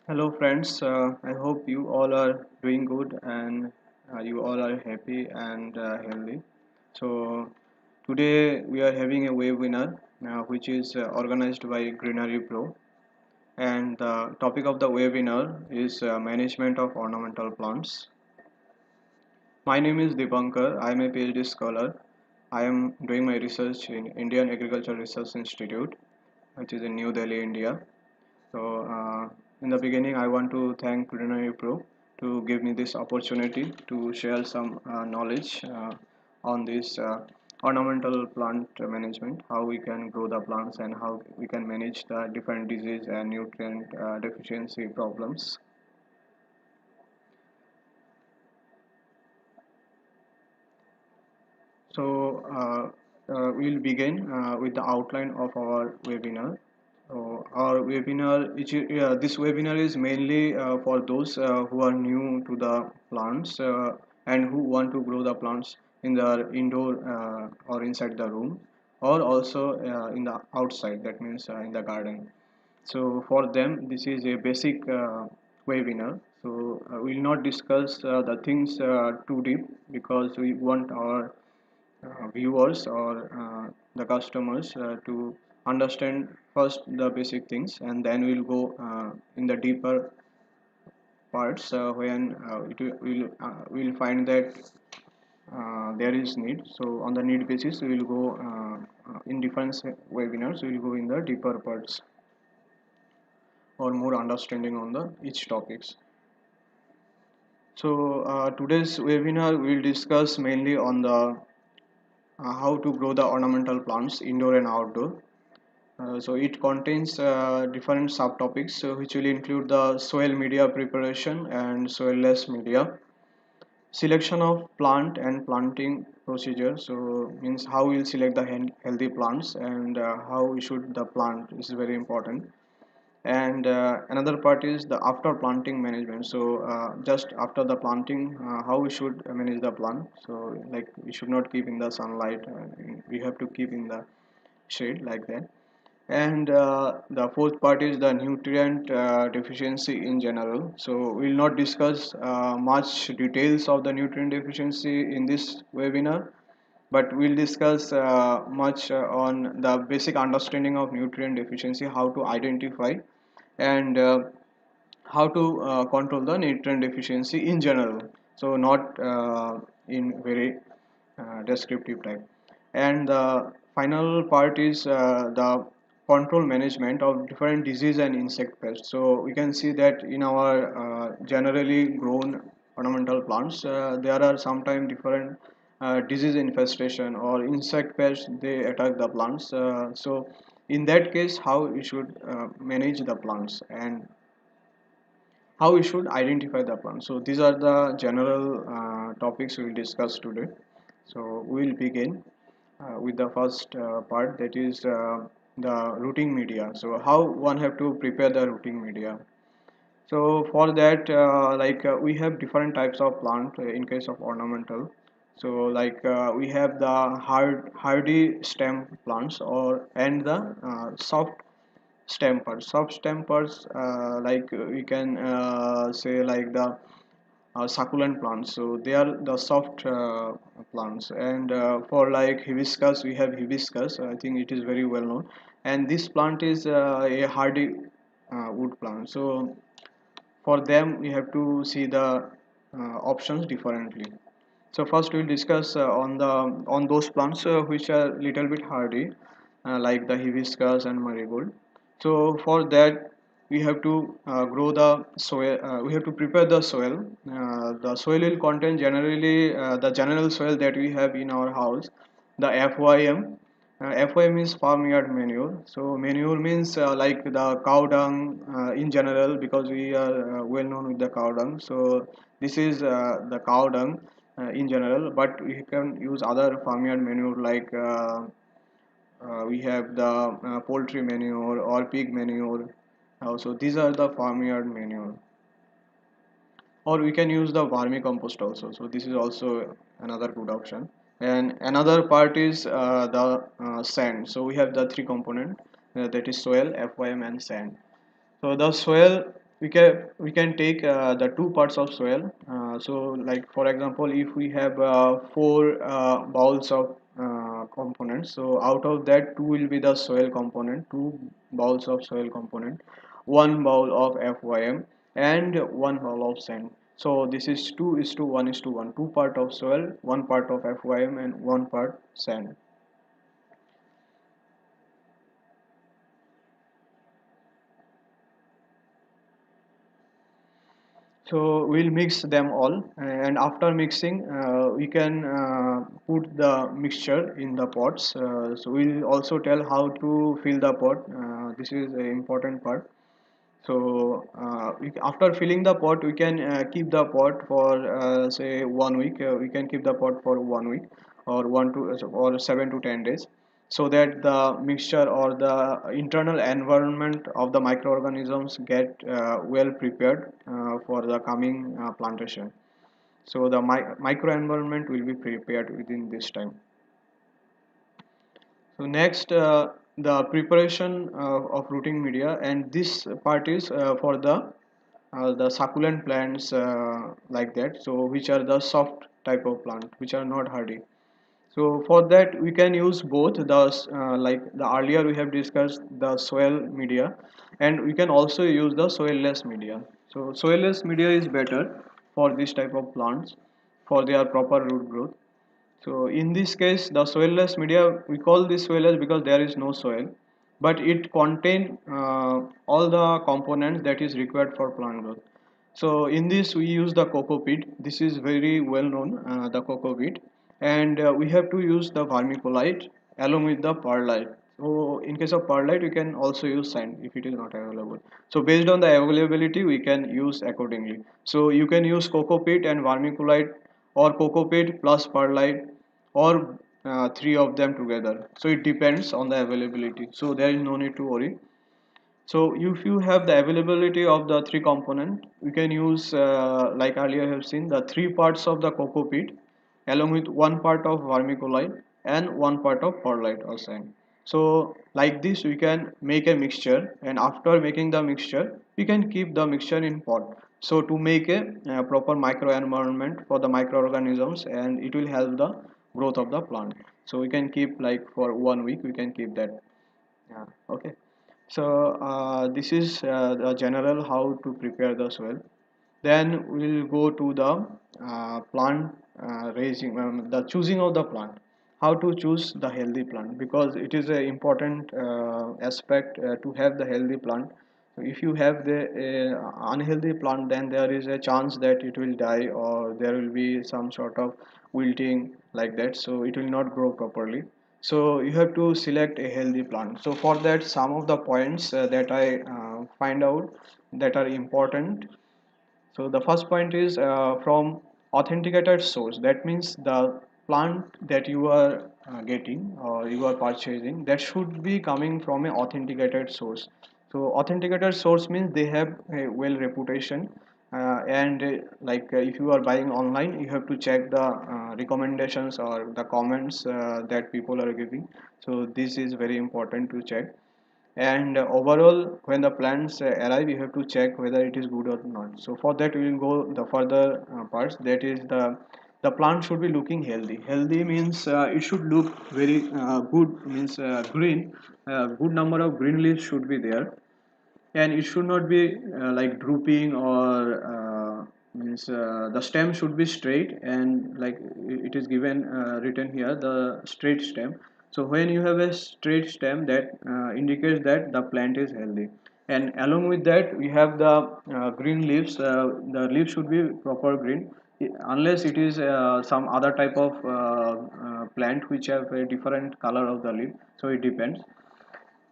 Hello friends, I hope you all are doing good and you all are happy and healthy. So today we are having a webinar which is organized by Greenery Pro, and the topic of the webinar is management of ornamental plants. My name is Dipankar. I am a PhD scholar. I am doing my research in Indian Agriculture Research Institute, which is in New Delhi, India. So, in the beginning, I want to thank Greenery Pro to give me this opportunity to share some knowledge on this ornamental plant management, how we can grow the plants and how we can manage the different disease and nutrient deficiency problems. So, we'll begin with the outline of our webinar. So our webinar, this webinar is mainly for those who are new to the plants and who want to grow the plants in the indoor or inside the room, or also in the outside. That means in the garden. So for them, this is a basic webinar. So we'll not discuss the things too deep because we want our viewers or the customers to understand first the basic things, and then we'll go in the deeper parts when we'll find that there is need. So on the need basis we will go in different webinars we will go in the deeper parts or more understanding on the each topics. So today's webinar will discuss mainly on the how to grow the ornamental plants indoor and outdoor. So it contains different subtopics which will include the soil media preparation and soilless media, selection of plant and planting procedure. So means how we'll select the healthy plants and how we should the plant. This is very important. And another part is the after planting management. So just after the planting, how we should manage the plant. So like we should not keep in the sunlight. We have to keep in the shade like that. And the fourth part is the nutrient deficiency in general. So we'll not discuss much details of the nutrient deficiency in this webinar, but we'll discuss much on the basic understanding of nutrient deficiency, how to identify, and how to control the nutrient deficiency in general. So not in very descriptive type. And the final part is the control management of different disease and insect pests. So we can see that in our generally grown ornamental plants, there are sometimes different disease infestation or insect pests, they attack the plants. So in that case, how we should manage the plants and how we should identify the plant. So these are the general topics we will discuss today. So we will begin with the first part, that is the rooting media. So how one have to prepare the rooting media. So for that, we have different types of plant in case of ornamental. So we have the hardy stem plants or and the soft stem parts. Soft stem parts, we can say like the succulent plants. So they are the soft plants. And for like hibiscus, we have hibiscus. I think it is very well known. And this plant is a hardy wood plant. So for them, we have to see the options differently. So first we'll discuss on those plants which are little bit hardy, like the hibiscus and marigold. So for that we have to grow the soil. We have to prepare the soil. The soil will contain generally the general soil that we have in our house, the FYM. FYM is farmyard manure. So manure means like the cow dung in general, because we are well known with the cow dung. So this is the cow dung in general, but we can use other farmyard manure like we have the poultry manure or pig manure. So these are the farmyard manure, or we can use the vermicompost also. So this is also another good option. And another part is the sand. So we have the three component, that is soil, FYM and sand. So the soil, we can take the two parts of soil. So like for example, if we have four bowls of components, so out of that two will be the soil component, two bowls of soil component, one bowl of FYM, and one bowl of sand. So this is 2:1:1, two part of soil, one part of FYM, and one part sand. So we'll mix them all, and after mixing we can put the mixture in the pots. So we'll also tell how to fill the pot. This is an important part. So after filling the pot, we can keep the pot for say 1 week. We can keep the pot for 1 week, or 7 to 10 days, so that the mixture or the internal environment of the microorganisms get well prepared for the coming plantation. So the microenvironment will be prepared within this time. So next, the preparation of rooting media, and this part is for the succulent plants like that. So which are the soft type of plant, which are not hardy. So for that we can use both the like the earlier we have discussed the soil media, and we can also use the soilless media. So soilless media is better for this type of plants for their proper root growth. So in this case, the soilless media, we call this soilless because there is no soil, but it contain all the components that is required for plant growth. So in this we use the coco peat. This is very well known, the coco peat, and we have to use the vermiculite along with the perlite. So in case of perlite, we can also use sand if it is not available. So based on the availability, we can use accordingly. So you can use coco peat and vermiculite, or coco peat plus perlite, or three of them together. So it depends on the availability. So there is no need to worry. So if you have the availability of the three component, you can use like earlier I have seen the three parts of the coco peat along with one part of vermiculite and one part of perlite or sand. So like this we can make a mixture, and after making the mixture we can keep the mixture in pot. So to make a proper microenvironment for the microorganisms, and it will help the growth of the plant. So we can keep like for 1 week we can keep that. Yeah. Okay. So this is the general how to prepare the soil. Then we'll go to the plant raising, the choosing of the plant. How to choose the healthy plant, because it is an important aspect to have the healthy plant. So if you have the unhealthy plant, then there is a chance that it will die, or there will be some sort of wilting like that. So it will not grow properly. So you have to select a healthy plant. So for that, some of the points that I find out that are important. So the first point is from authenticated source. That means the plant that you are getting or you are purchasing, that should be coming from an authenticated source. So authenticated source means they have a well reputation, and like if you are buying online, you have to check the recommendations or the comments that people are giving. So this is very important to check. And overall, when the plants arrive, you have to check whether it is good or not. So for that we will go the further parts, that is the plant should be looking healthy. Healthy means it should look very good, means green. Good number of green leaves should be there, and it should not be like drooping, or means the stem should be straight, and like it is given written here, the straight stem. So when you have a straight stem, that indicates that the plant is healthy. And along with that we have the green leaves. The leaves should be proper green, unless it is some other type of plant which have a different color of the leaf. So it depends.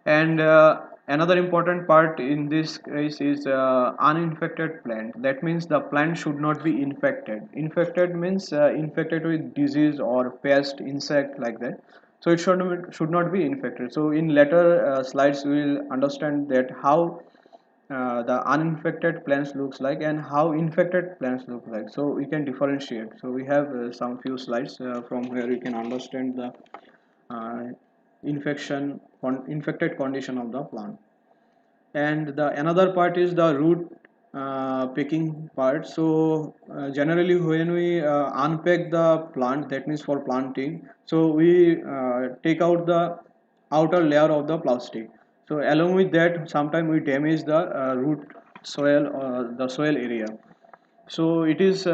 And another important part in this case is uninfected plant. That means the plant should not be infected. Infected means infected with disease or pest, insect like that. So it should not be infected. So in later slides we will understand that how the uninfected plants looks like and how infected plants look like. So we can differentiate. So we have some few slides from where you can understand the uh, infected condition of the plant. And the another part is the root packing part. So generally when we unpack the plant, that means for planting, so we take out the outer layer of the plastic. So along with that, sometimes we damage the root soil or the soil area. So it is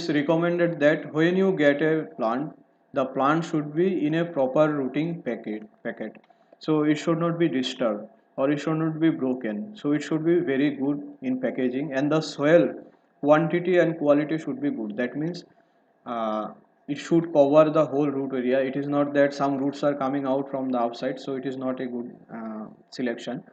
recommended that when you get a plant, the plant should be in a proper rooting packet. So it should not be disturbed or it should not be broken. So it should be very good in packaging, and the soil quantity and quality should be good. That means uh, it should cover the whole root area. It is not that some roots are coming out from the outside, so it is not a good selection.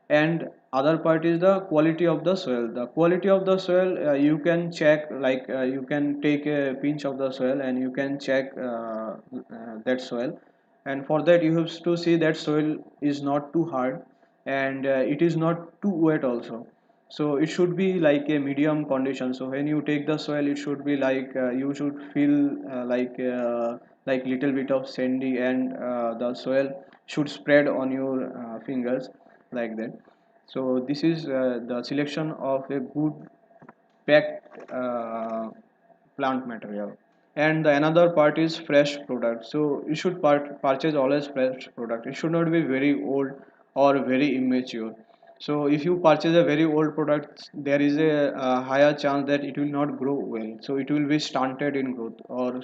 And other part is the quality of the soil. The quality of the soil, you can check, like you can take a pinch of the soil and you can check that soil, and for that you have to see that soil is not too hard, and it is not too wet also. So it should be like a medium condition. So when you take the soil, it should be like you should feel like little bit of sandy, and the soil should spread on your fingers, like that. So this is the selection of a good packed plant material. And the another part is fresh product. So you should purchase always fresh product. It should not be very old or very immature. So if you purchase a very old product, there is a higher chance that it will not grow well. So it will be stunted in growth, or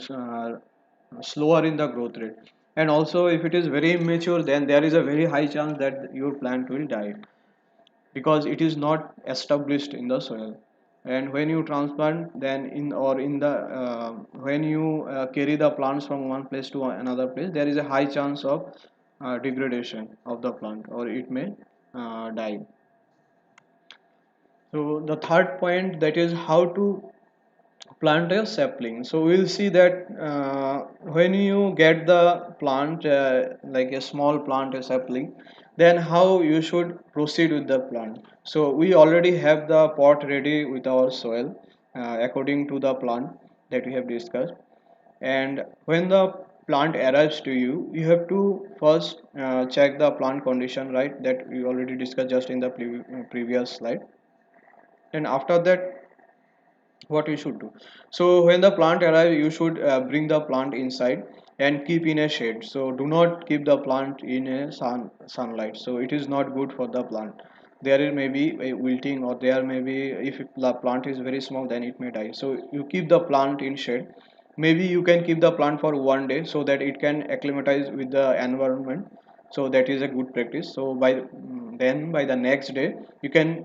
slower in the growth rate. And also if it is very immature, then there is a very high chance that your plant will die, because it is not established in the soil. And when you transplant, then in or in the when you carry the plants from one place to another place, there is a high chance of degradation of the plant, or it may die. So the third point, that is how to plant a sapling. So we'll see that when you get the plant, like a small plant, a sapling, then how you should proceed with the plant. So we already have the pot ready with our soil according to the plant that we have discussed. And when the plant arrives to you, you have to first check the plant condition, right, that we already discussed just in the previous slide. And after that, what you should do, so when the plant arrive, you should bring the plant inside and keep in a shade. So do not keep the plant in a sunlight. So it is not good for the plant. There may be a wilting, or there may be, if the plant is very small, then it may die. So you keep the plant in shade. Maybe you can keep the plant for one day so that it can acclimatize with the environment. So that is a good practice. So then by the next day, you can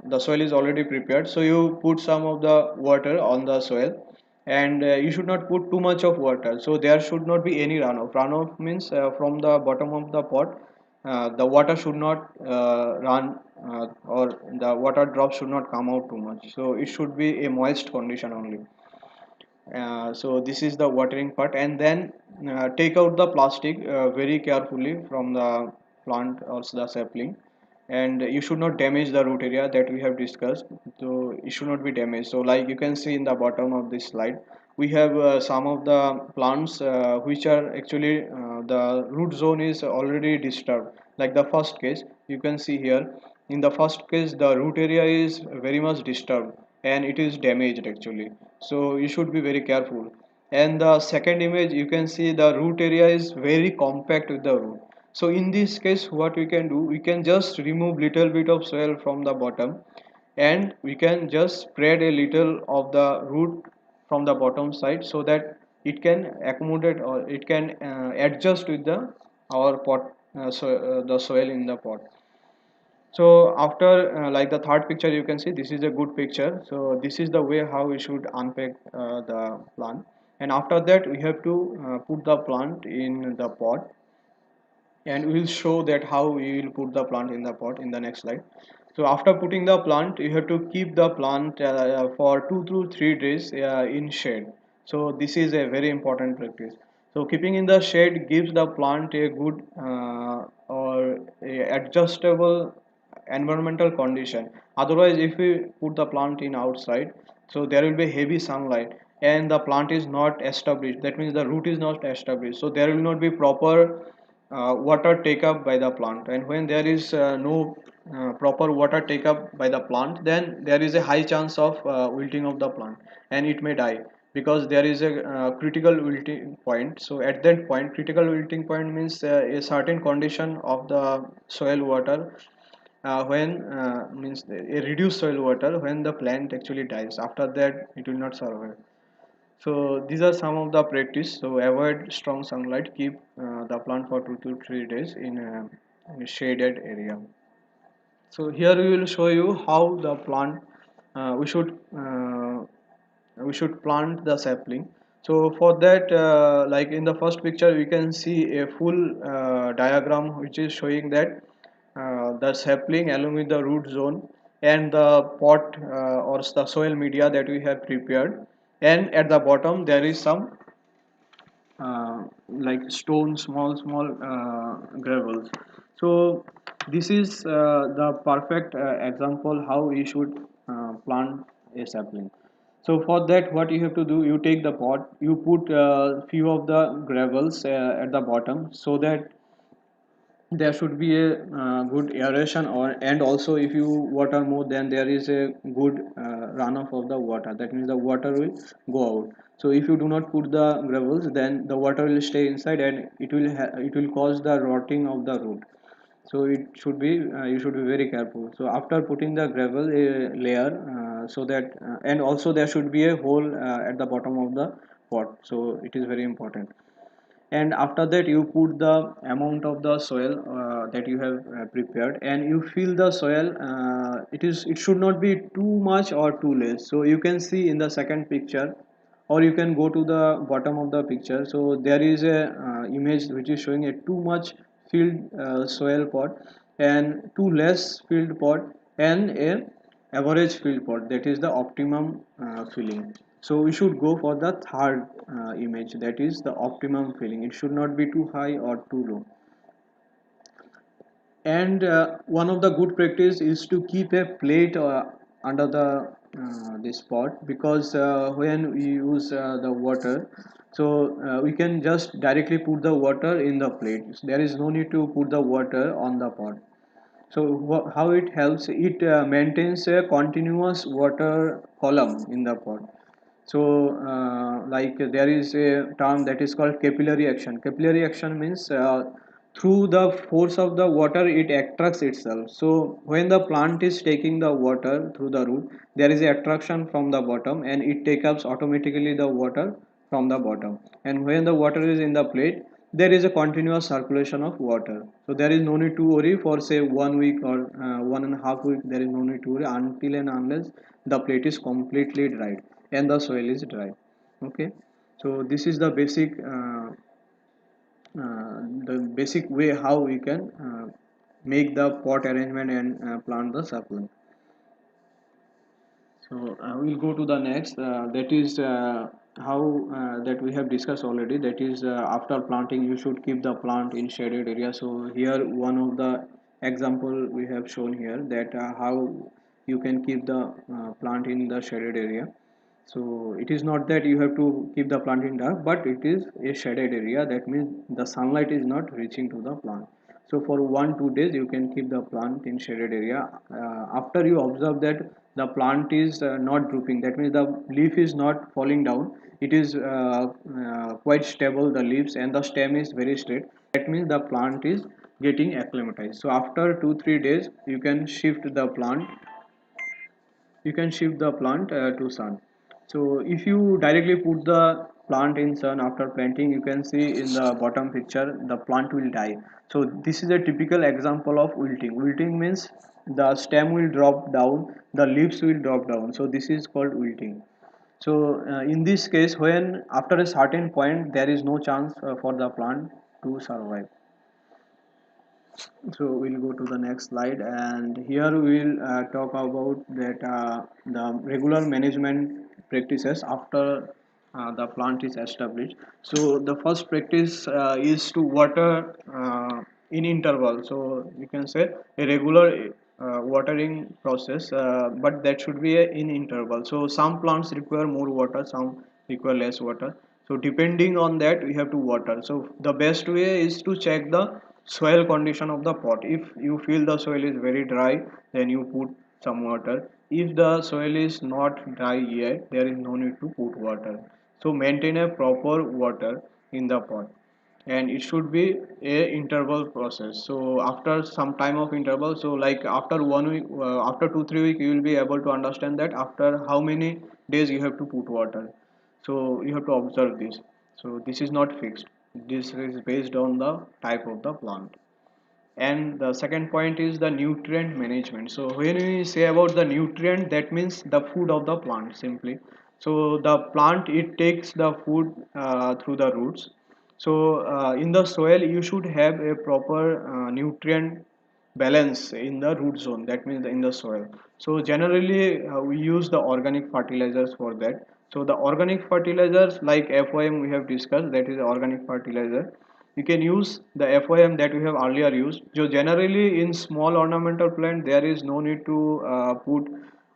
the soil is already prepared, so you put some of the water on the soil. And you should not put too much of water. So there should not be any runoff means from the bottom of the pot, the water should not run, or the water drops should not come out too much. So it should be a moist condition only. So this is the watering part. And then take out the plastic very carefully from the plant or the sapling. And you should not damage the root area that we have discussed. So it should not be damaged. So like you can see in the bottom of this slide, we have some of the plants which are actually the root zone is already disturbed. Like the first case, you can see here, in the first case the root area is very much disturbed and it is damaged actually. So you should be very careful. And the second image, you can see the root area is very compact with the root. So in this case, what we can do, we can just remove little bit of soil from the bottom, and we can just spread a little of the root from the bottom side, so that it can accommodate, or it can adjust with the our pot, the soil in the pot. So after like the third picture, you can see this is a good picture. So this is the way how we should unpack the plant. And after that, we have to put the plant in the pot, and we will show that how we will put the plant in the pot in the next slide. So after putting the plant, you have to keep the plant for 2 to 3 days in shade. So this is a very important practice. So keeping in the shade gives the plant a good or a adjustable environmental condition. Otherwise, if we put the plant in outside, so there will be heavy sunlight and the plant is not established. That means the root is not established. So there will not be proper water take up by the plant, and when there is no proper water take up by the plant, then there is a high chance of wilting of the plant, and it may die, because there is a critical wilting point. So at that point, critical wilting point means a certain condition of the soil water, when means a reduced soil water, when the plant actually dies. After that, it will not survive. So these are some of the practice. So avoid strong sunlight. Keep the plant for 2 to 3 days in a shaded area. So here we will show you how the plant we should plant the sapling. So for that, like in the first picture, we can see a full diagram which is showing that the sapling along with the root zone and the pot or the soil media that we have prepared, and at the bottom there is some like stone, small gravels. So this is the perfect example how we should plant a sapling. So for that, what you have to do, you take the pot, you put few of the gravels at the bottom, so that there should be a good aeration, or and also if you water more, then there is a good runoff of the water, that means the water will go out. So if you do not put the gravels, then the water will stay inside, and it will cause the rotting of the root. So it should be you should be very careful. So after putting the gravel layer, so that and also there should be a hole at the bottom of the pot, so it is very important. And after that, you put the amount of the soil that you have prepared, and you fill the soil. It should not be too much or too less. So you can see in the second picture, or you can go to the bottom of the picture. So there is a image which is showing a too much filled soil pot, and too less filled pot, and a average filled pot, that is the optimum filling. So we should go for the third image, that is the optimum filling. It should not be too high or too low. And one of the good practice is to keep a plate under the this pot, because when we use the water, so we can just directly put the water in the plate. There is no need to put the water on the pot. So how it helps, it maintains a continuous water column in the pot. So like there is a term that is called capillary action. Capillary action means through the force of the water, it attracts itself. So when the plant is taking the water through the root, there is a attraction from the bottom, and it takes up automatically the water from the bottom. And when the water is in the plate, there is a continuous circulation of water. So there is no need to worry for say 1 week or 1.5 weeks. There is no need to worry until and unless the plate is completely dried and the soil is dry. Okay, so this is the basic way how we can make the pot arrangement and plant the sapling. So we'll go to the next, that is how that we have discussed already, that is after planting you should keep the plant in shaded area. So here one of the example we have shown here, that how you can keep the plant in the shaded area. So it is not that you have to keep the plant in dark, but it is a shaded area, that means the sunlight is not reaching to the plant. So for 1 2 days you can keep the plant in shaded area. After you observe that the plant is not drooping, that means the leaf is not falling down, it is quite stable, the leaves, and the stem is very straight, that means the plant is getting acclimatized. So after 2 3 days you can shift the plant to sun. So if you directly put the plant in sun after planting, you can see in the bottom picture the plant will die. So this is a typical example of wilting. Wilting means the stem will drop down, the leaves will drop down, so this is called wilting. So in this case, when after a certain point there is no chance for the plant to survive. So we'll go to the next slide, and here we'll talk about that the regular management practices after the plant is established. So the first practice is to water in interval. So you can say a regular watering process, but that should be in interval. So some plants require more water, some require less water. So depending on that we have to water. So the best way is to check the soil condition of the pot. If you feel the soil is very dry, then you put some water. If the soil is not dry yet, there is no need to put water. So maintain a proper water in the pot, and it should be a interval process. So after some time of interval, so like after 1 week, after 2 3 week, you will be able to understand that after how many days you have to put water. So you have to observe this. So this is not fixed, this is based on the type of the plant. And the second point is the nutrient management. So when we say about the nutrient, that means the food of the plant simply. So the plant, it takes the food through the roots. So in the soil you should have a proper nutrient balance in the root zone, that means in the soil. So generally we use the organic fertilizers for that. So the organic fertilizers like FOM we have discussed, that is organic fertilizer. You can use the FOM that we have earlier used. So generally in small ornamental plant there is no need to put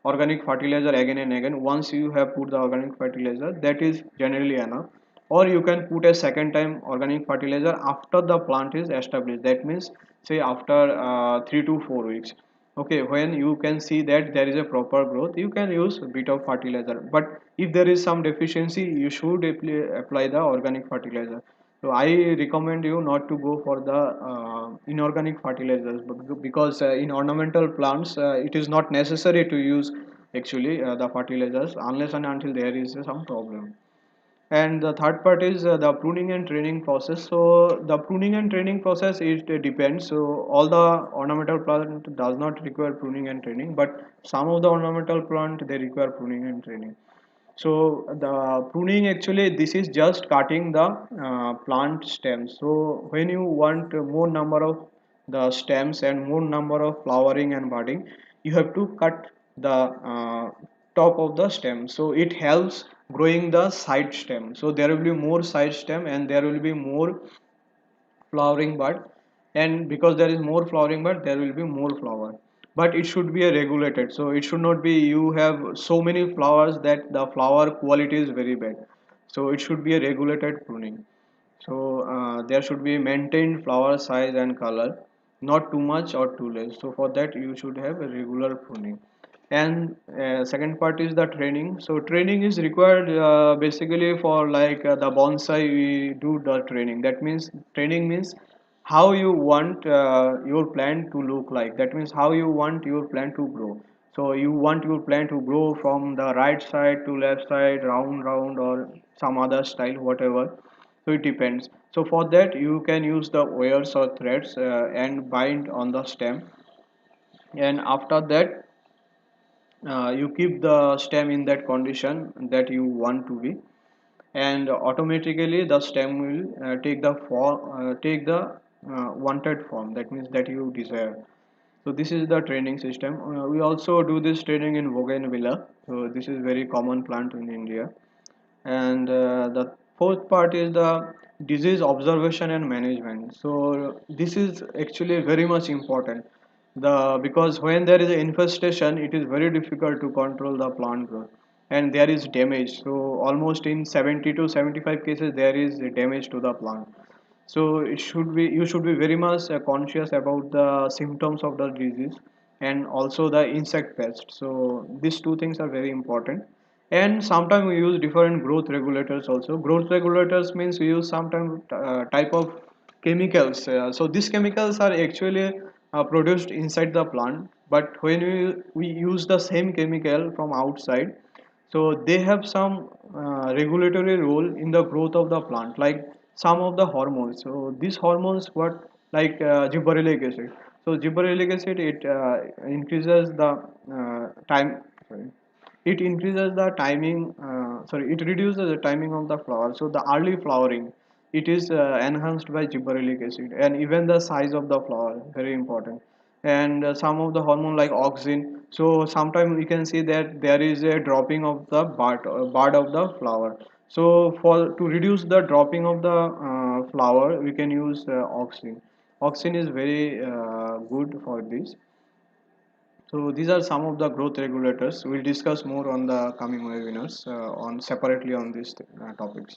organic fertilizer again and again. Once you have put the organic fertilizer, that is generally enough. Or you can put a second time organic fertilizer after the plant is established, that means say after 3 to 4 weeks. Okay, when you can see that there is a proper growth, you can use a bit of fertilizer. But if there is some deficiency, you should apply the organic fertilizer. So I recommend you not to go for the inorganic fertilizers, because in ornamental plants it is not necessary to use actually the fertilizers unless and until there is some problem. And the third part is the pruning and training process. So the pruning and training process, it depends. So all the ornamental plant does not require pruning and training, but some of the ornamental plant they require pruning and training. So the pruning, actually this is just cutting the plant stems. So when you want more number of the stems and more number of flowering and budding, you have to cut the top of the stem. So it helps growing the side stem. So there will be more side stem and there will be more flowering bud. And because there is more flowering bud, there will be more flower. But it should be a regulated. So it should not be you have so many flowers that the flower quality is very bad. So it should be a regulated pruning. So there should be maintained flower size and color, not too much or too less. So for that you should have a regular pruning. And second part is the training. So training is required basically for like the bonsai we do the training. That means training means how you want your plant to look like. That means how you want your plant to grow. So you want your plant to grow from the right side to left side, round round, or some other style, whatever. So it depends. So for that you can use the wires or threads and bind on the stem. And after that you keep the stem in that condition that you want to be, and automatically the stem will take the wanted form, that means that you desire. So this is the training system. We also do this training in bougainvillea. So this is very common plant in India. And the fourth part is the disease observation and management. So this is actually very much important, because when there is an infestation, it is very difficult to control the plant growth, and there is damage. So almost in 70 to 75 cases there is damage to the plant. So it should be, you should be very much conscious about the symptoms of the disease and also the insect pest. So these two things are very important. And sometimes we use different growth regulators also. Growth regulators means we use sometimes type of chemicals. So these chemicals are actually produced inside the plant, but when we use the same chemical from outside, so they have some regulatory role in the growth of the plant, like some of the hormones. So these hormones, what, like gibberellic acid. So gibberellic acid, it increases the time sorry, it increases the timing sorry, it reduces the timing of the flower. So the early flowering, it is enhanced by gibberellic acid. And even the size of the flower, very important. And some of the hormone like auxin. So sometimes we can see that there is a dropping of the bud of the flower. So for to reduce the dropping of the flower, we can use auxin. Auxin is very good for this. So these are some of the growth regulators. We'll discuss more on the coming webinars on separately on these topics.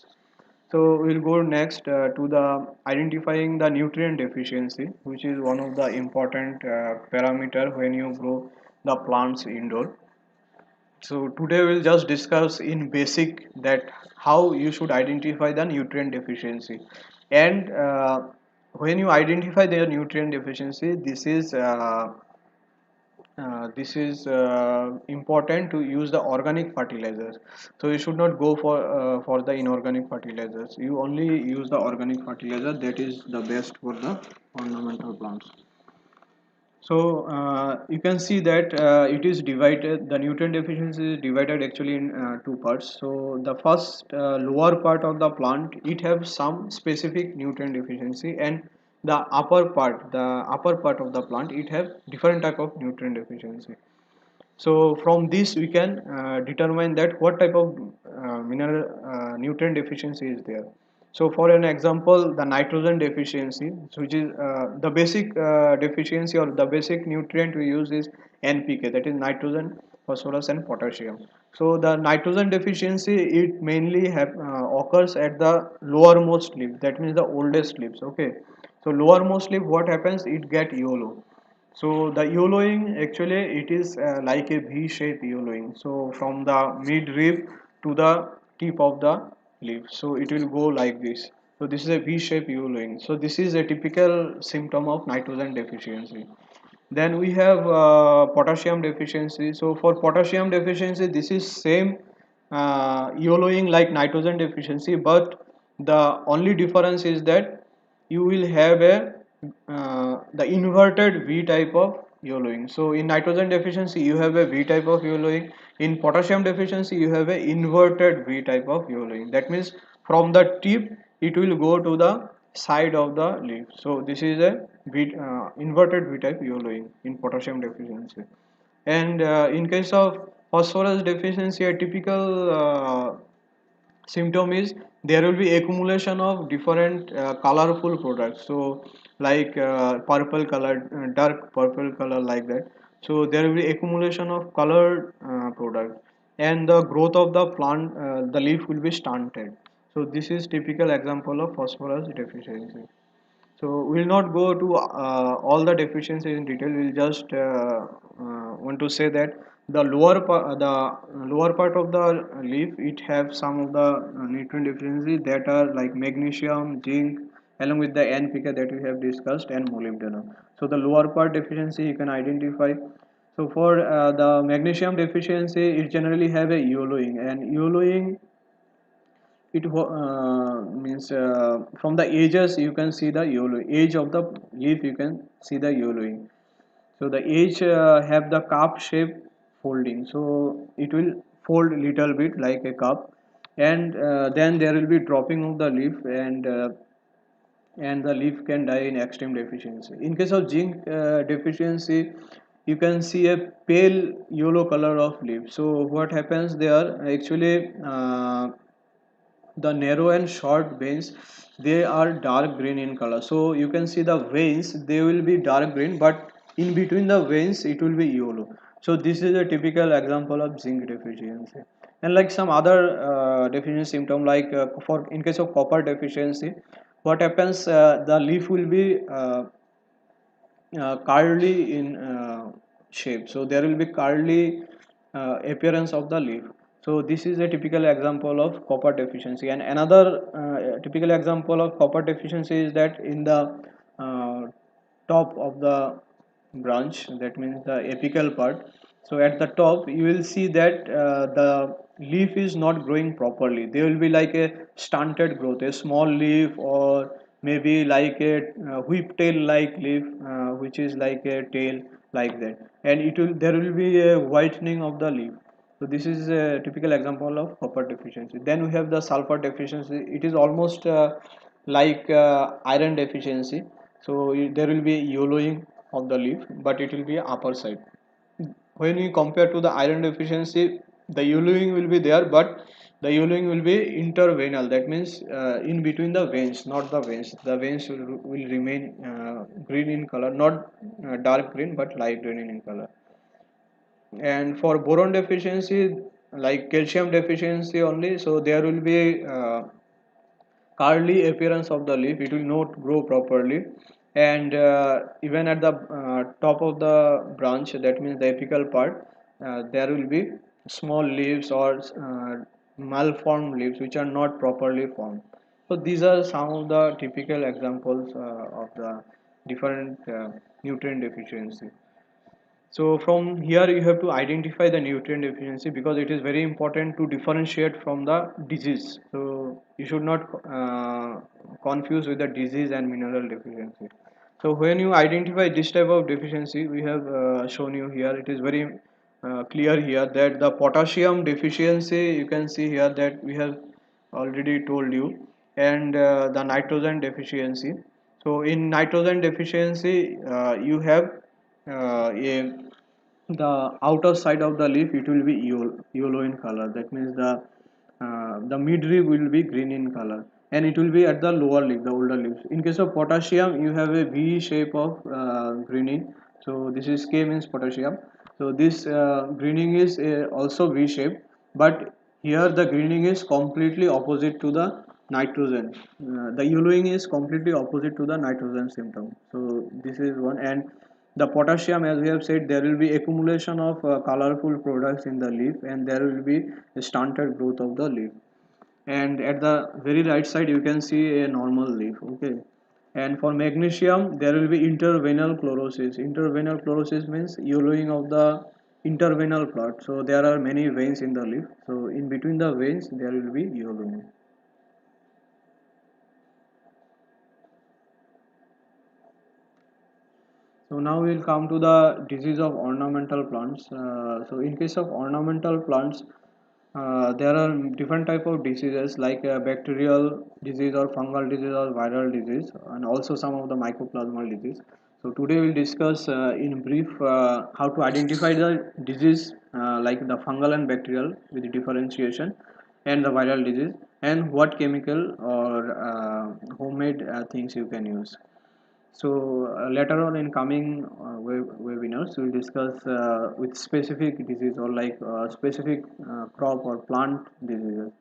So we'll go next to the identifying the nutrient deficiency, which is one of the important parameter when you grow the plants indoor. So today we'll just discuss in basic that how you should identify the nutrient deficiency, and when you identify the nutrient deficiency, this is important to use the organic fertilizers. So you should not go for the inorganic fertilizers. You only use the organic fertilizer, that is the best for the ornamental plants. So you can see that it is divided, the nutrient deficiency is divided actually in two parts. So the first lower part of the plant, it have some specific nutrient deficiency, and the upper part of the plant, it have different type of nutrient deficiency. So from this we can determine that what type of mineral nutrient deficiency is there. So for an example, the nitrogen deficiency, which is the basic deficiency or the basic nutrient we use is NPK, that is nitrogen, phosphorus and potassium. So the nitrogen deficiency, it mainly occurs at the lowermost leaf, that means the oldest leaves. Okay, so lowermost leaf, what happens, it get yellow. So the yellowing, actually it is like a V shape yellowing. So from the mid rib to the tip of the leaf, so it will go like this. So this is a V shape yellowing. So this is a typical symptom of nitrogen deficiency. Then we have potassium deficiency. So for potassium deficiency, this is same yellowing like nitrogen deficiency, but the only difference is that you will have a the inverted V type of yellowing. So in nitrogen deficiency you have a V type of yellowing. In potassium deficiency you have a inverted V type of yellowing. That means from the tip it will go to the side of the leaf. So this is a inverted V type yellowing in potassium deficiency. And in case of phosphorus deficiency, a typical symptom is there will be accumulation of different colorful products. So like purple color, dark purple color, like that. So there will be accumulation of colored product, and the growth of the plant, the leaf will be stunted. So this is typical example of phosphorus deficiency. So we'll not go to all the deficiencies in detail. We'll just want to say that the lower part of the leaf, it have some of the nutrient deficiencies that are like magnesium, zinc, along with the NPK that we have discussed, and molybdenum. So the lower part deficiency you can identify. So for the magnesium deficiency, it generally have a yellowing, and yellowing, it means from the edges you can see the yellow edge of the leaf, you can see the yellowing. So the edge have the cup shape folding, so it will fold little bit like a cup, and then there will be dropping of the leaf, and the leaf can die in extreme deficiency. In case of zinc deficiency, you can see a pale yellow color of leaf. So what happens there, actually the narrow and short veins, they are dark green in color. So you can see the veins, they will be dark green, but in between the veins it will be yellow. So this is a typical example of zinc deficiency. And like some other deficiency symptom, like for in case of copper deficiency, what happens, the leaf will be curly in shape. So there will be curly appearance of the leaf. So this is a typical example of copper deficiency. And another typical example of copper deficiency is that in the uh, top of the branch, that means the apical part. So at the top you will see that the leaf is not growing properly. There will be like a stunted growth, a small leaf, or maybe like a whiptail like leaf, which is like a tail, like that, and it will there will be a whitening of the leaf. So this is a typical example of copper deficiency. Then we have the sulfur deficiency. It is almost like iron deficiency. So there will be yellowing of the leaf, but it will be upper side. When we compare to the iron deficiency, the yellowing will be there, but the yellowing will be intervenal. That means in between the veins, not the veins. The veins will remain green in color, not dark green, but light green in color. And for boron deficiency, like calcium deficiency only, so there will be curly appearance of the leaf, it will not grow properly. And even at the top of the branch, that means the apical part, there will be small leaves or malformed leaves which are not properly formed. So these are some of the typical examples of the different nutrient deficiency. So from here you have to identify the nutrient deficiency, because it is very important to differentiate from the disease. So you should not confuse with the disease and mineral deficiency. So when you identify this type of deficiency, we have shown you here, it is very clear here that the potassium deficiency, you can see here that we have already told you, and the nitrogen deficiency. So in nitrogen deficiency, you have the outer side of the leaf, it will be yellow in color. That means the midrib will be green in color, and it will be at the lower leaf, the older leaves. In case of potassium, you have a V shape of greening. So this is K means potassium. So this greening is also V shape, but here the greening is completely opposite to the nitrogen. The yellowing is completely opposite to the nitrogen symptom. So this is one. And the potassium, as we have said, there will be accumulation of colorful products in the leaf, and there will be a stunted growth of the leaf. And at the very right side you can see a normal leaf. Okay. And for magnesium, there will be intervenal chlorosis. Intervenal chlorosis means yellowing of the intervenal part. So there are many veins in the leaf, so in between the veins there will be yellowing. So now we'll come to the disease of ornamental plants. So in case of ornamental plants, there are different type of diseases like bacterial disease or fungal disease or viral disease, and also some of the mycoplasmal disease. So today we'll discuss in brief how to identify the disease like the fungal and bacterial with the differentiation, and the viral disease, and what chemical or homemade things you can use. So later on in coming webinars, we'll discuss with specific disease or like specific crop or plant diseases.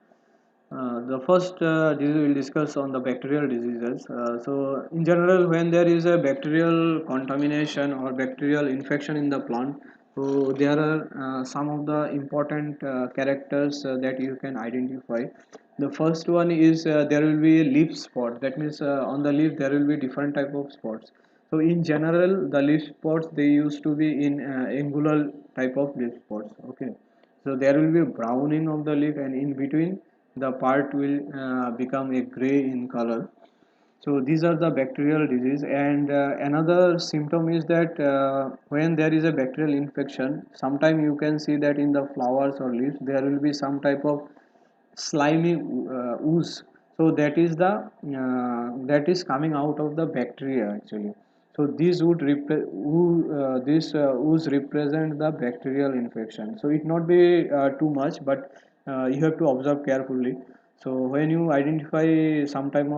The first disease we'll discuss on the bacterial diseases. So in general, when there is a bacterial contamination or bacterial infection in the plant, so there are some of the important characters that you can identify. The first one is there will be leaf spot. That means on the leaf there will be different type of spots. So in general, the leaf spots, they used to be in angular type of leaf spots. Okay. So there will be browning of the leaf, and in between the part will become a gray in color. So these are the bacterial disease. And another symptom is that when there is a bacterial infection, sometime you can see that in the flowers or leaves there will be some type of slimy ooze. So that is coming out of the bacteria actually. So this ooze represent the bacterial infection. So it not be too much, but you have to observe carefully. So when you identify some type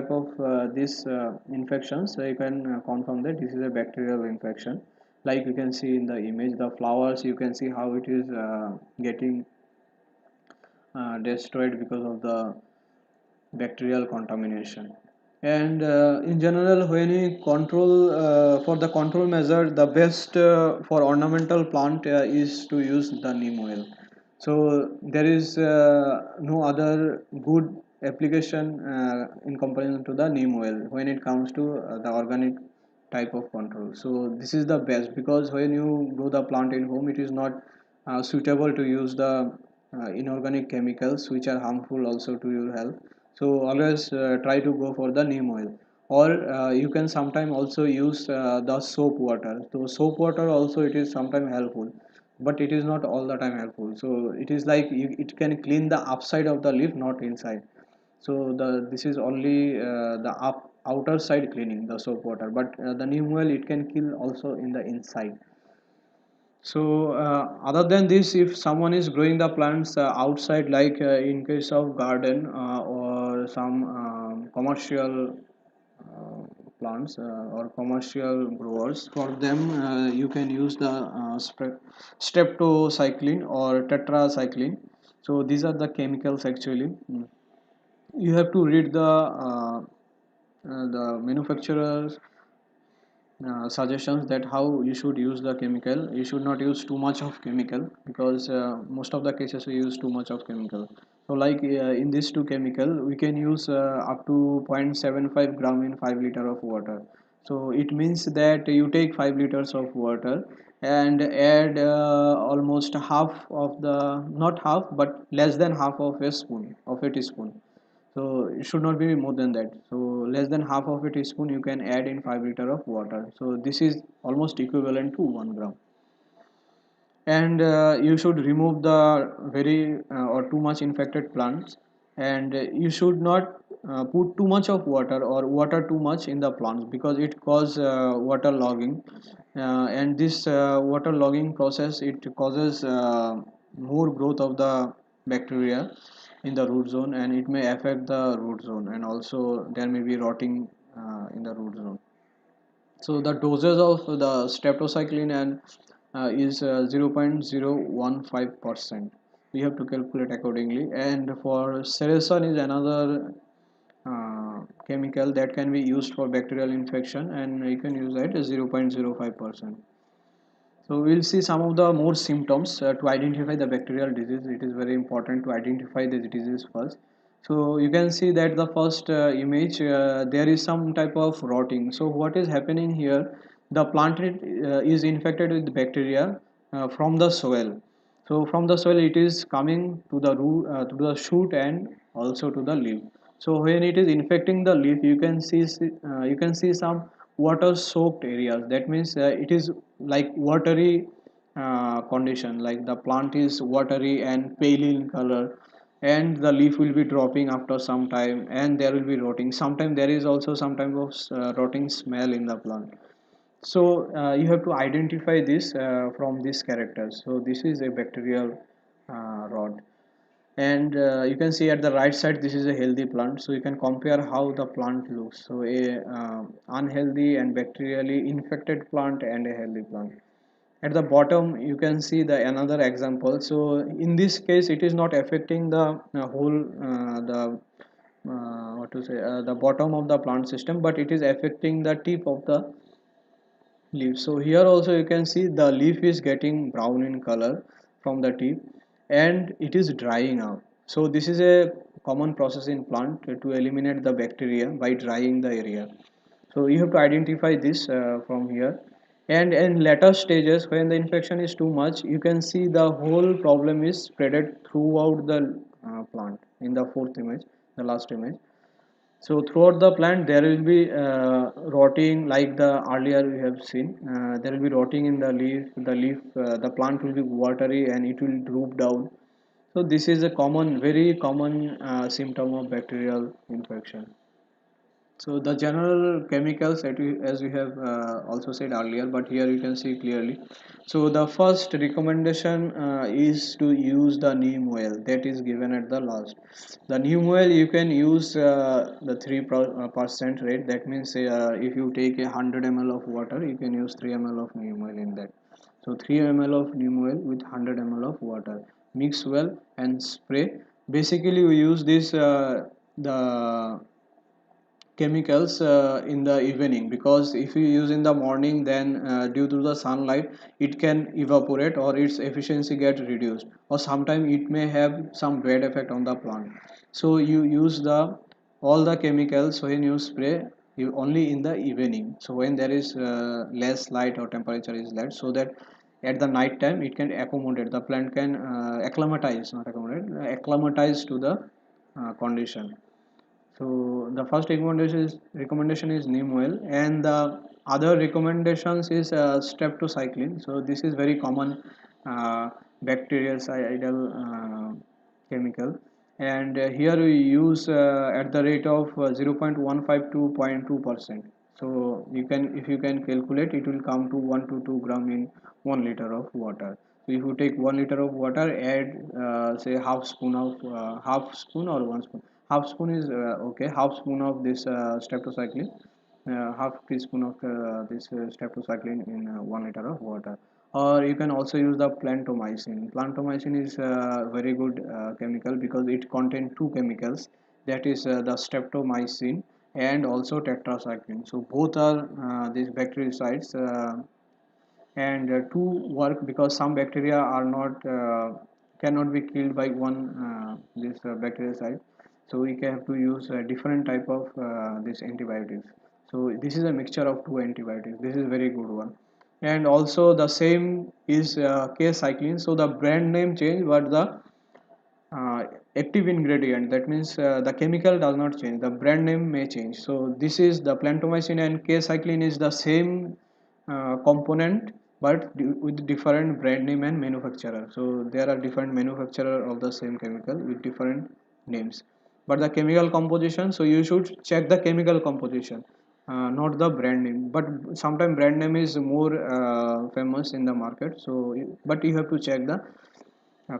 of this infections, so you can confirm that this is a bacterial infection. Like you can see in the image, the flowers, you can see how it is getting destroyed because of the bacterial contamination. And in general, when we control for the control measure, the best for ornamental plant is to use the neem oil. So there is no other good application in comparison to the neem oil when it comes to the organic type of control. So this is the best, because when you grow the plant in home, it is not suitable to use the inorganic chemicals which are harmful also to your health. So always try to go for the neem oil, or you can sometime also use the soap water. So soap water also, it is sometime helpful, but it is not all the time helpful. So it is like it can clean the upside of the leaf, not inside. So this is only the outer side cleaning, the soap water, but the neem oil, it can kill also in the inside. So other than this, if someone is growing the plants outside, like in case of garden or some commercial plants or commercial growers, for them you can use the streptocycline or tetracycline. So these are the chemicals actually. you have to read the manufacturer's suggestions that how you should use the chemical. You should not use too much of chemical, because most of the cases we use too much of chemical. So like in this two chemical we can use up to 0.75 gram in 5 liter of water. So it means that you take 5 liters of water and add almost half of the, not half but less than half of a spoon of a teaspoon. So it should not be more than that. So less than half of a teaspoon you can add in 5 liter of water. So this is almost equivalent to 1 gram. And you should remove the very or too much infected plants. And you should not put too much of water or water too much in the plants, because it causes water logging. And this water logging process, it causes more growth of the bacteria in the root zone, and it may affect the root zone, and also there may be rotting in the root zone. So the doses of the streptocycline and is 0.015%. We have to calculate accordingly. And for sericin is another chemical that can be used for bacterial infection, and you can use that as 0.05%. So we'll see some of the more symptoms to identify the bacterial disease. It is very important to identify the disease first. So you can see that the first image, there is some type of rotting. So what is happening here? The plant is infected with bacteria from the soil. So from the soil it is coming to the root, to the shoot, and also to the leaf. So when it is infecting the leaf, you can see some water soaked areas. That means it is like watery condition, like the plant is watery and pale in color, and the leaf will be dropping after some time, and there will be rotting. Sometimes there is also some type of rotting smell in the plant. So you have to identify this from these characters. So this is a bacterial rot. And you can see at the right side this is a healthy plant. So you can compare how the plant looks. So a unhealthy and bacterially infected plant and a healthy plant. At the bottom you can see the another example. So in this case it is not affecting the whole the what to say the bottom of the plant system, but it is affecting the tip of the leaf. So here also you can see the leaf is getting brown in color from the tip, and it is drying out. So this is a common process in plant to eliminate the bacteria by drying the area. So you have to identify this from here. And in later stages, when the infection is too much, you can see the whole problem is spreaded throughout the plant. In the fourth image, the last image, so throughout the plant there will be rotting, like the earlier we have seen. There will be rotting in the leaf. The plant will be watery and it will droop down. So this is a common, very common symptom of bacterial infection. So the general chemicals that as we have also said earlier, but here you can see clearly. So the first recommendation is to use the neem oil that is given at the last. The neem oil you can use the 3% rate. That means if you take 100 ml of water, you can use 3 ml of neem oil in that. So 3 ml of neem oil with 100 ml of water. Mix well and spray. Basically, we use this the chemicals in the evening, because if you use in the morning, then due to the sunlight it can evaporate or its efficiency get reduced, or sometimes it may have some bad effect on the plant. So you use the all the chemicals when you spray, you only in the evening, so when there is less light or temperature is less, so that at the night time it can accommodate, the plant can acclimatize, not accommodate, acclimatize to the condition. So the first recommendation is neem oil, and the other recommendations is streptocycline. So this is very common bactericidal chemical, and here we use at the rate of 0.15 to 0.2%. So you can, if you can calculate, it will come to 1 to 2 gram in 1 liter of water. So if you take 1 liter of water, add say half spoon or 1 spoon. Half spoon is okay. Half spoon of this streptocycline, half teaspoon of this streptocycline in 1 liter of water. Or you can also use the plantomycin. Plantomycin is very good chemical because it contains two chemicals, that is the streptomycin and also tetracycline. So both are these bactericides, and to work, because some bacteria are not cannot be killed by one this bactericide, so we can have to use a different type of this antibiotics. So this is a mixture of two antibiotics. This is very good one. And also the same is k-cycline. So the brand name change, but the uh, active ingredient, that means the chemical does not change, the brand name may change. So this is the plantomycin and k-cycline is the same component, but with different brand name and manufacturer. So there are different manufacturer of the same chemical with different names, but the chemical composition, so you should check the chemical composition, not the brand name. But sometimes brand name is more famous in the market, so but you have to check the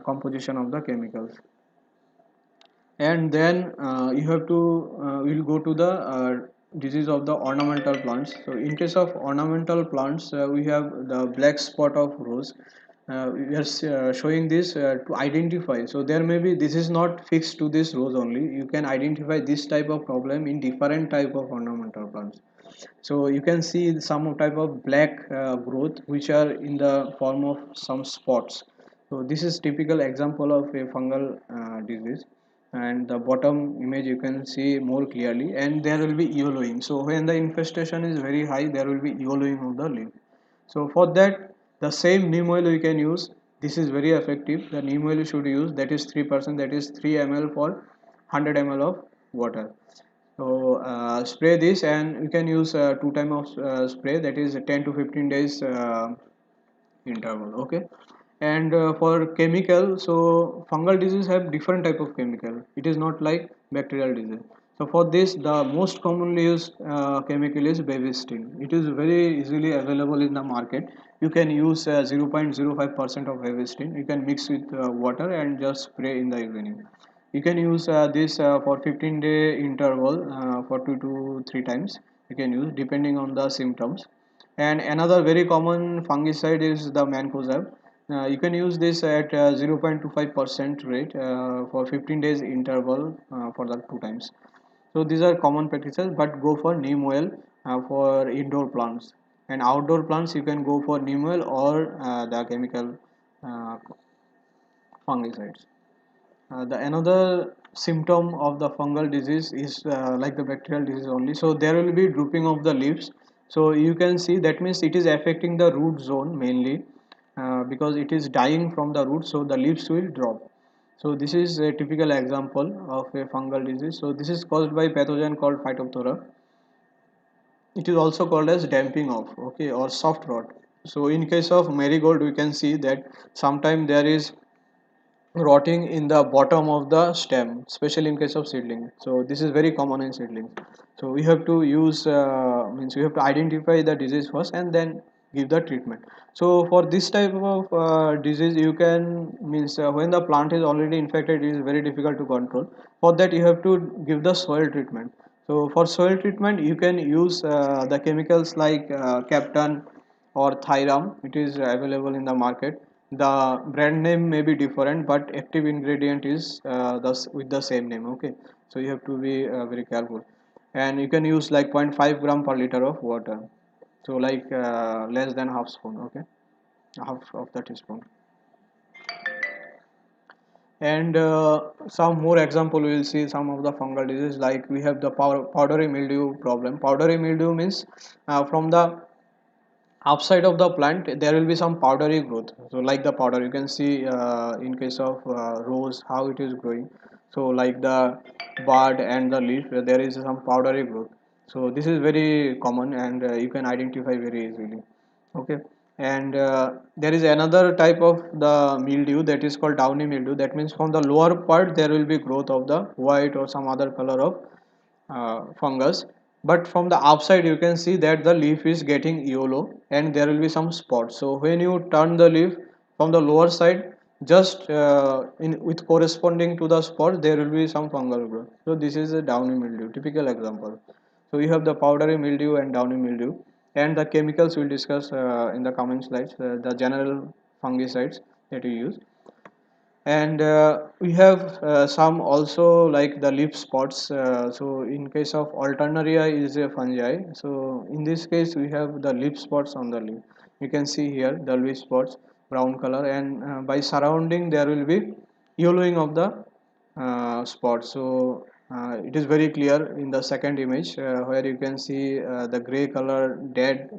composition of the chemicals. And then you have to we'll go to the disease of the ornamental plants. So in case of ornamental plants, we have the black spot of rose. We are showing this to identify, so there may be, this is not fixed to this rose only, you can identify this type of problem in different type of ornamental plants. So you can see some type of black growth which are in the form of some spots. So this is typical example of a fungal disease. And the bottom image you can see more clearly, and there will be yellowing. So when the infestation is very high, there will be yellowing of the leaf. So for that, the same neem oil we can use. This is very effective. The neem oil you should use, that is 3%, that is 3 ml for 100 ml of water. So spray this, and you can use two time of spray, that is 10 to 15 days interval. Okay. And for chemical, so fungal disease have different type of chemical, it is not like bacterial disease. So for this, the most commonly used chemical is bevistine. It is very easily available in the market. You can use 0.05% of bevistine, you can mix with water and just spray in the evening. You can use this for 15-day interval, for 2 to 3 times you can use depending on the symptoms. And another very common fungicide is the mancozeb. You can use this at 0.25% rate for 15 days interval for the 2 times. So these are common practices, but go for neem oil for indoor plants. And outdoor plants you can go for neem oil or the chemical uh, fungicides. The another symptom of the fungal disease is like the bacterial disease only. So there will be drooping of the leaves. So you can see, that means it is affecting the root zone mainly, because it is dying from the root, so the leaves will drop. So this is a typical example of a fungal disease. So this is caused by pathogen called Phytophthora. It is also called as damping off, okay, or soft rot. So in case of marigold, we can see that sometimes there is rotting in the bottom of the stem, especially in case of seedling. So this is very common in seedlings. So we have to use means we have to identify the disease first and then give the treatment. So for this type of disease, you can, means when the plant is already infected, it is very difficult to control. For that you have to give the soil treatment. So for soil treatment, you can use the chemicals like Captan or Thyram. It is available in the market. The brand name may be different, but active ingredient is with the same name. Okay, so you have to be very careful. And you can use like 0.5 gram per liter of water, so like less than half spoon. Okay, half of the teaspoon. And some more example, we will see some of the fungal disease, like we have the powdery mildew problem. Powdery mildew means from the outside of the plant there will be some powdery growth. So like the powder you can see in case of rose how it is growing. So like the bud and the leaf, there is some powdery growth. So this is very common, and you can identify very easily. Okay. And there is another type of the mildew, that is called downy mildew. That means from the lower part there will be growth of the white or some other color of fungus, but from the outside you can see that the leaf is getting yellow and there will be some spots. So when you turn the leaf from the lower side, just in with corresponding to the spot, there will be some fungal growth. So this is a downy mildew typical example. So you have the powdery mildew and downy mildew, and the chemicals we'll discuss in the coming slides, the general fungicides that you use. And we have some also like the leaf spots. So in case of alternaria is a fungi, so in this case we have the leaf spots on the leaf. You can see here the leaf spots, brown color, and by surrounding there will be yellowing of the spot. So it is very clear in the second image, where you can see the gray color dead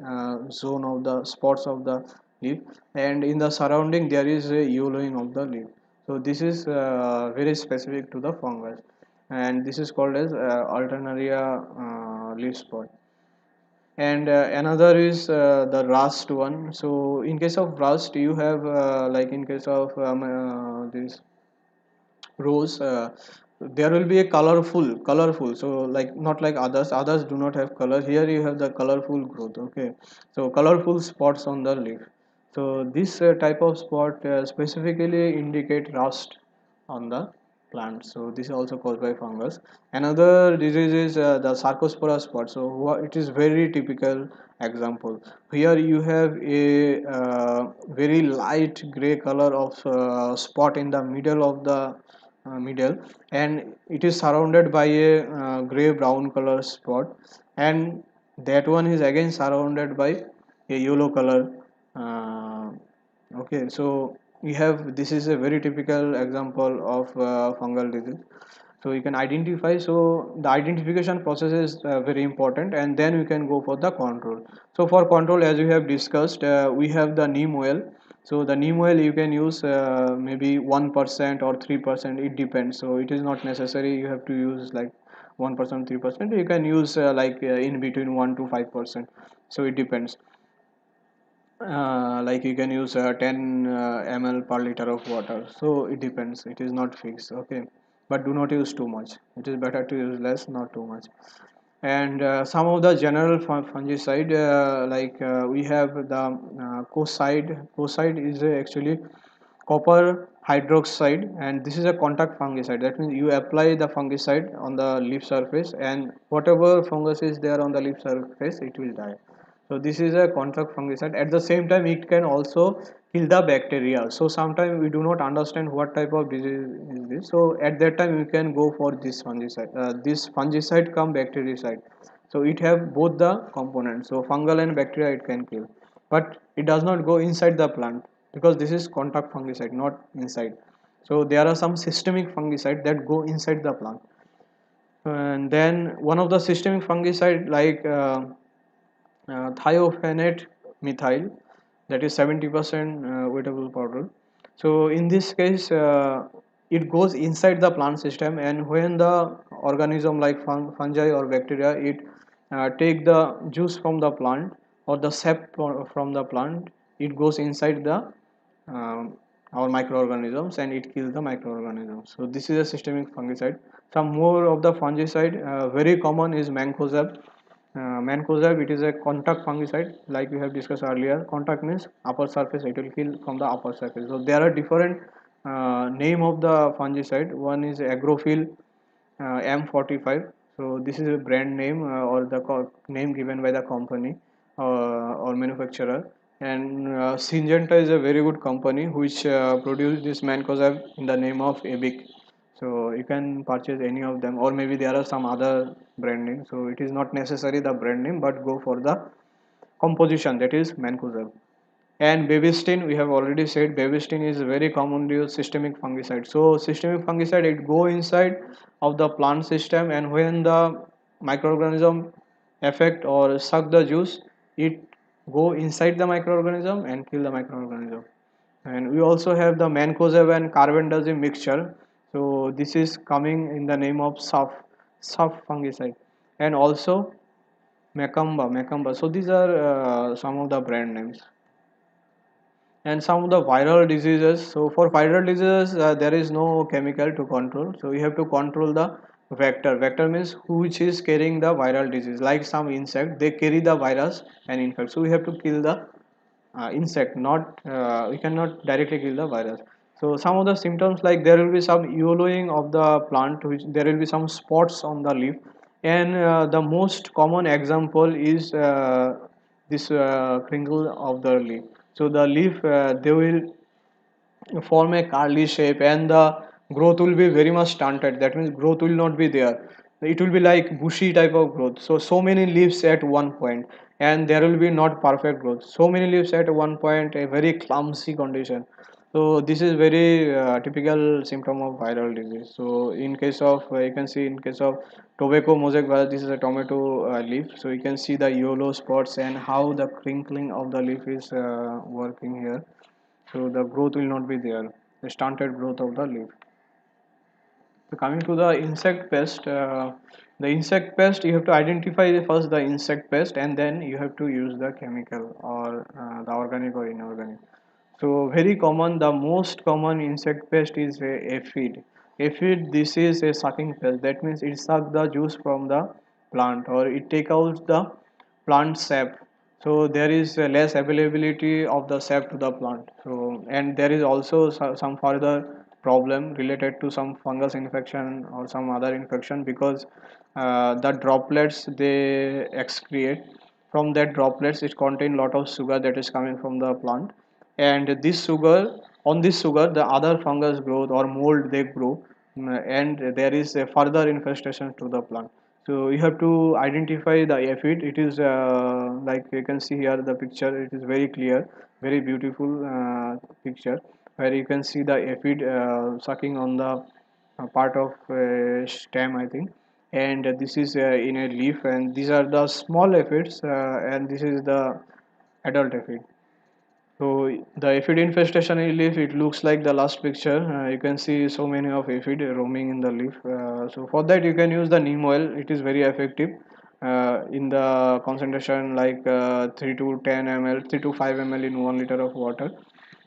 zone of the spots of the leaf, and in the surrounding there is a yellowing of the leaf. So this is very specific to the fungus, and this is called as alternaria leaf spot. And another is the rust one. So in case of rust you have like in case of this rose, there will be a colorful, so like not like others do not have color. Here you have the colorful growth. Okay, so colorful spots on the leaf. So this type of spot specifically indicate rust on the plant. So this is also caused by fungus. Another disease is the Sarcospora spot. So it is very typical example. Here you have a very light gray color of spot in the middle of the middle, and it is surrounded by a gray brown color spot, and that one is again surrounded by a yellow color. uh, okay, so we have, this is a very typical example of fungal disease. So you can identify, so the identification process is very important, and then we can go for the control. So for control, as we have discussed, we have the neem oil. So the neem oil you can use maybe 1% or 3%, it depends. So it is not necessary you have to use like 1%, 3%. You can use like in between 1 to 5%. So it depends. Like you can use 10 ml per liter of water. So it depends, it is not fixed. Okay, but do not use too much. It is better to use less, not too much. And some of the general fungicide, we have the coside is actually copper hydroxide, and this is a contact fungicide. That means you apply the fungicide on the leaf surface, and whatever fungus is there on the leaf surface, it will die. So this is a contact fungicide. At the same time, it can also kill the bacteria. So sometimes we do not understand what type of disease is this, so at that time we can go for this fungicide. This fungicide come bactericide, so it have both the components, so fungal and bacteria it can kill, but it does not go inside the plant, because this is contact fungicide, not inside. So there are some systemic fungicide that go inside the plant. And then one of the systemic fungicide like thiophanate methyl, that is 70% wettable powder. So in this case it goes inside the plant system, and when the organism like fungi or bacteria, it take the juice from the plant or the sap from the plant, it goes inside the um, our microorganisms, and it kills the microorganisms. So this is a systemic fungicide. Some more of the fungicide, very common is mancozeb. Mancozeb, it is a contact fungicide, like we have discussed earlier. Contact means upper surface, it will kill from the upper surface. So there are different name of the fungicide. One is agrophil M45. So this is a brand name or the name given by the company or manufacturer. And Syngenta is a very good company which produce this mancozeb in the name of Abic. So you can purchase any of them, or maybe there are some other brand name. So it is not necessary the brand name, but go for the composition, that is mancozeb. And babistin, we have already said babistin is very commonly used systemic fungicide. So systemic fungicide, it go inside of the plant system, and when the microorganism affect or suck the juice, it go inside the microorganism and kill the microorganism. And we also have the mancozeb and carbendazim mixture. So this is coming in the name of SUF fungicide, and also macamba. So these are some of the brand names. And some of the viral diseases, so for viral diseases there is no chemical to control, so you have to control the vector means which is carrying the viral disease. Like some insect, they carry the virus and infect, so we have to kill the insect, not we cannot directly kill the virus. So some of the symptoms, like there will be some yellowing of the plant, which there will be some spots on the leaf. And the most common example is this crinkle of the leaf. So the leaf they will form a curly shape, and the growth will be very much stunted. That means growth will not be there. It will be like bushy type of growth. So many leaves at one point, and there will be not perfect growth. So many leaves at one point, a very clumsy condition. So this is very typical symptom of viral disease. So in case of you can see in case of tobacco mosaic virus, this is a tomato leaf. So you can see the yellow spots and how the crinkling of the leaf is working here. So the growth will not be there, the stunted growth of the leaf. So coming to the insect pest, the insect pest, you have to identify first the insect pest, and then you have to use the chemical or the organic or inorganic. So very common, the most common insect pest is aphid. Aphid, this is a sucking pest. That means it sucks the juice from the plant, or it take out the plant sap. So there is less availability of the sap to the plant. So and there is also some further problem related to some fungus infection or some other infection, because the droplets they excrete, from that droplets it contain lot of sugar that is coming from the plant, and this sugar, on this sugar the other fungus growth or mold they grow, and there is a further infestation to the plant. So you have to identify the aphid. It is like you can see here the picture, it is very clear, very beautiful picture, where you can see the aphid sucking on the part of stem, I think, and this is in a leaf, and these are the small aphids, and this is the adult aphid. So the aphid infestation in leaf, it looks like the last picture. You can see so many of aphid roaming in the leaf. So for that you can use the neem oil. It is very effective in the concentration like 3 to 10 ml, 3 to 5 ml in 1 liter of water,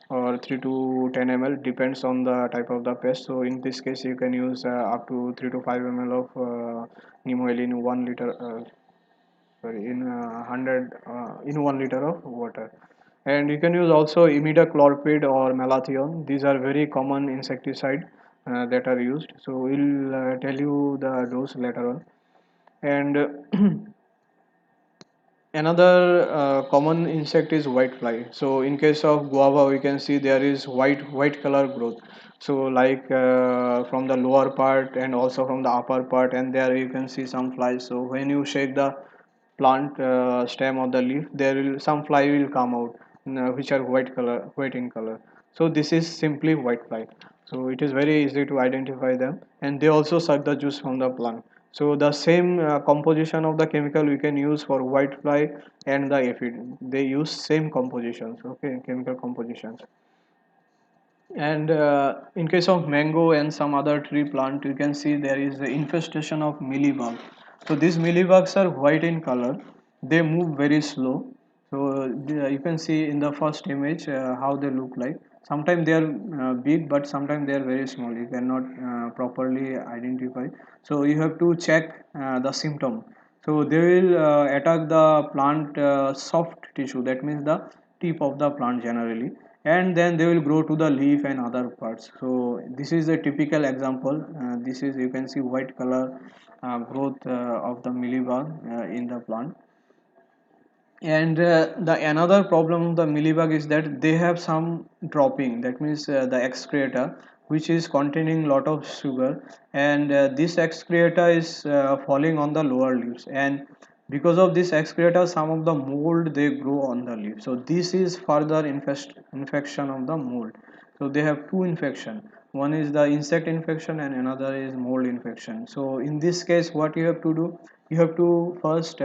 or 3 to 10 ml depends on the type of the pest. So in this case you can use up to 3 to 5 ml of neem oil in 1 liter. Sorry, in 100 in 1 liter of water. And you can use also imidacloprid or malathion. These are very common insecticide that are used. So we'll tell you the dose later on. And another common insect is whitefly. So in case of guava, we can see there is white color growth. So like from the lower part and also from the upper part, and there you can see some flies. So when you shake the plant stem of the leaf, there will some fly will come out, which are white in color. So this is simply whitefly. So it is very easy to identify them, and they also suck the juice from the plant. So the same composition of the chemical we can use for whitefly and the aphid. They use same compositions, okay, chemical compositions. And in case of mango and some other tree plant, you can see there is the infestation of mealybug. So these mealybugs are white in color. They move very slow. So you can see in the first image how they look like. Sometimes they are big, but sometimes they are very small. You cannot properly identify. So you have to check the symptom. So they will attack the plant soft tissue. That means the tip of the plant generally, and then they will grow to the leaf and other parts. So this is a typical example. This is, you can see, white color growth of the mealybug in the plant. And the another problem of the mealybug is that they have some dropping. That means the excreta, which is containing lot of sugar, and this excreta is falling on the lower leaves, and because of this excreta some of the mold they grow on the leaf. So this is further infection of the mold. So they have two infection. One is the insect infection and another is mold infection. So in this case what you have to do, you have to first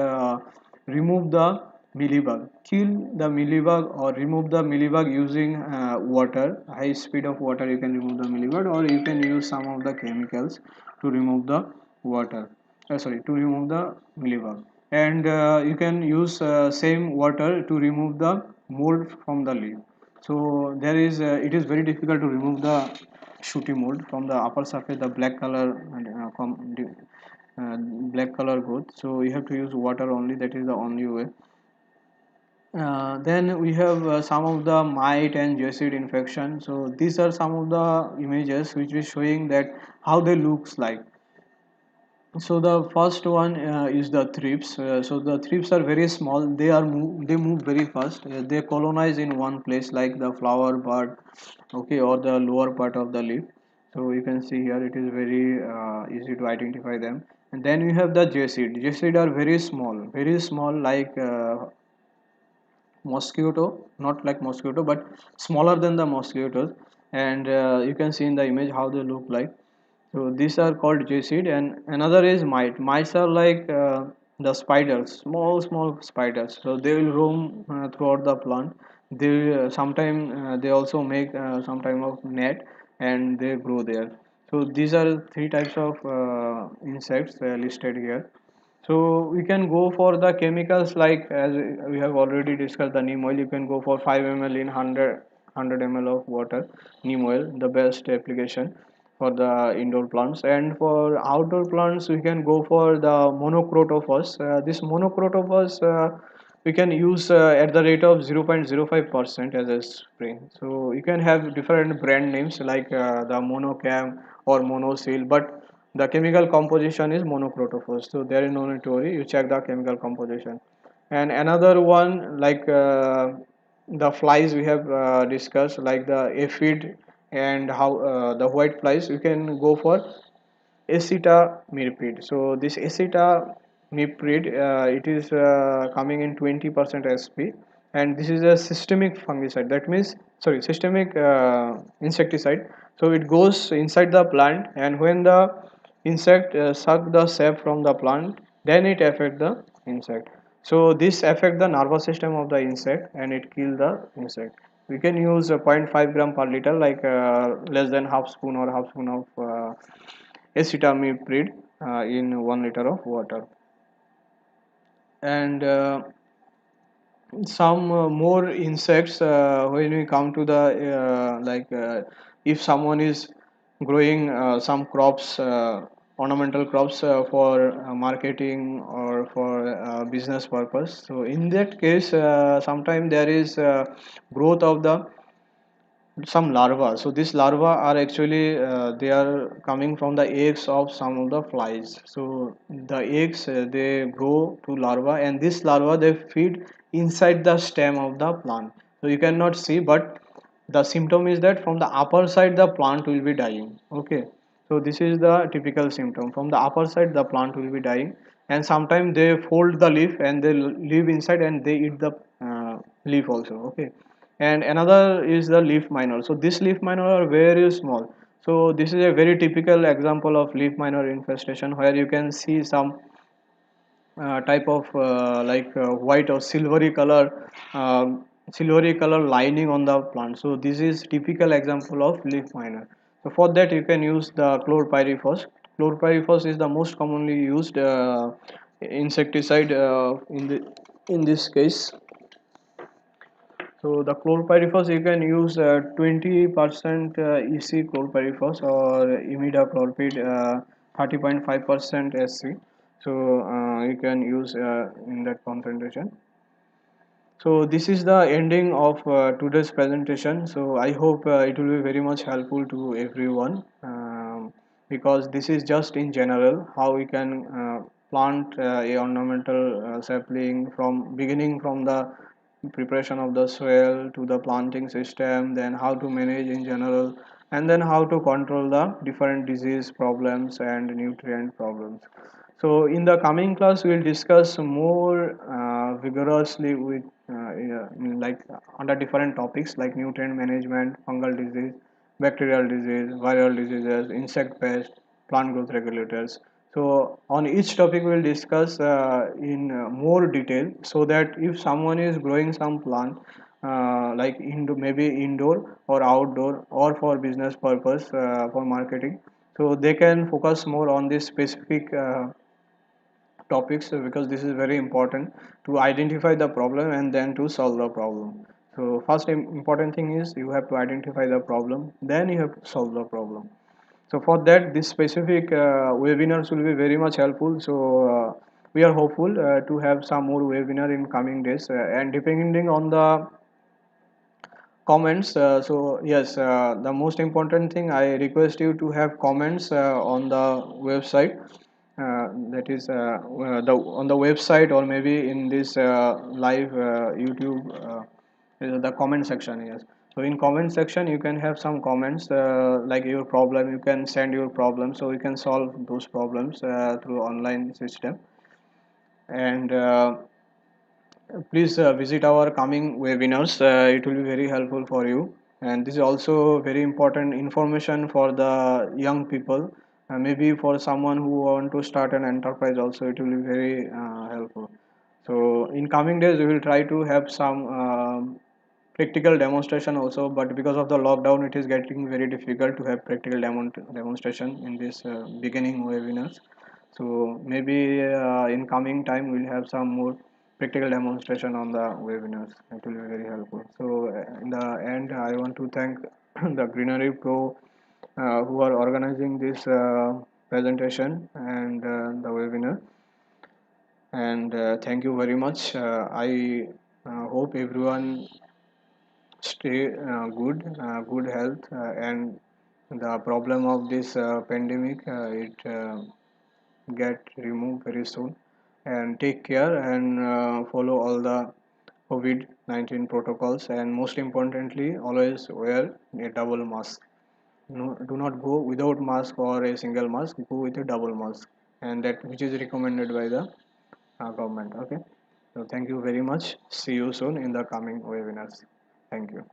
remove the mealybug, kill the mealybug or remove the mealybug using water, high speed of water. You can remove the mealybug, or you can use some of the chemicals to remove the water, sorry, to remove the mealybug. And you can use same water to remove the mold from the leaf. So there is it is very difficult to remove the shooty mold from the upper surface, the black color black color growth. So you have to use water only, that is the only way. Then we have some of the mite and jacid infection. So these are some of the images which is showing that how they looks like. So the first one is the thrips. So the thrips are very small. They move very fast. They colonize in one place like the flower bud, okay, or the lower part of the leaf. So you can see here it is very easy to identify them. And then you have the jacid. Jacid are very small like mosquito, not like mosquito but smaller than the mosquitoes. And you can see in the image how they look like. So these are called jacid. And another is mite. Mites are like the spiders, small spiders. So they will roam throughout the plant. They sometime they also make some type of net and they grow there. So these are three types of insects listed here. So we can go for the chemicals like as we have already discussed the neem oil. You can go for 5 ml in 100 ml of water. Neem oil, the best application for the indoor plants. And for outdoor plants we can go for the monocrotophos. This monocrotophos we can use at the rate of 0.05% as a spray. So you can have different brand names like the monocam or monosil, but the chemical composition is monocrotophos. So there is no need to worry, you check the chemical composition. And another one like the flies we have discussed like the aphid and how the white flies, you can go for acetaminoprid. So this acetaminoprid it is coming in 20% sp, and this is a systemic fungicide. That means, sorry, systemic insecticide. So it goes inside the plant, and when the insect suck the sap from the plant, then it affect the insect. So this affect the nervous system of the insect and it kill the insect. We can use 0.5 gram per liter, like less than half spoon or half spoon of acetaminoprid in 1 liter of water. And some more insects when we come to the if someone is growing some crops, ornamental crops for marketing or for business purpose. So in that case sometimes there is growth of the some larvae. So these larvae are actually they are coming from the eggs of some of the flies. So the eggs they grow to larvae, and this larvae they feed inside the stem of the plant. So you cannot see, but the symptom is that from the upper side the plant will be dying. Okay, so this is the typical symptom. From the upper side the plant will be dying, and sometimes they fold the leaf and they live inside and they eat the leaf also. Okay, and another is the leaf miner. So this leaf miner are very small. So this is a very typical example of leaf miner infestation, where you can see some type of white or silvery color lining on the plant. So this is typical example of leaf miner. So for that you can use the chlorpyrifos. Chlorpyrifos is the most commonly used insecticide in this case. So the chlorpyrifos you can use 20% EC chlorpyrifos or imidacloprid 30.5% SC. So you can use in that concentration. So this is the ending of today's presentation. So I hope it will be very much helpful to everyone, because this is just in general how we can plant a ornamental sapling from beginning, from the preparation of the soil to the planting system, then how to manage in general, and then how to control the different disease problems and nutrient problems. So in the coming class we'll discuss more vigorously with like under different topics like nutrient management, fungal disease, bacterial disease, viral diseases, insect pest, plant growth regulators. So on each topic we'll discuss in more detail, so that if someone is growing some plant maybe indoor or outdoor or for business purpose for marketing, so they can focus more on this specific topics, because this is very important to identify the problem and then to solve the problem. So first important thing is you have to identify the problem, then you have to solve the problem. So for that this specific webinars will be very much helpful. So we are hopeful to have some more webinar in coming days, and depending on the comments. So yes, the most important thing I request you to have comments on the website. that is the on the website, or maybe in this live YouTube, the comment section. Yes, so in comment section you can have some comments, like your problem. You can send your problem, so we can solve those problems through online system. And please visit our coming webinars. It will be very helpful for you, and this is also very important information for the young people. Maybe for someone who want to start an enterprise also, it will be very helpful. So in coming days we will try to have some practical demonstration also, but because of the lockdown it is getting very difficult to have practical demonstration in this beginning webinars. So maybe in coming time we'll have some more practical demonstration on the webinars. It will be very helpful. So in the end, I want to thank the Greenery Pro who are organizing this presentation and the webinar. And thank you very much. I hope everyone stay good health, and the problem of this pandemic it get removed very soon. And take care and follow all the COVID-19 protocols, and most importantly always wear a double mask. No, do not go without mask or a single mask, go with a double mask, and that which is recommended by the government. Okay, so thank you very much. See you soon in the coming webinars. Thank you.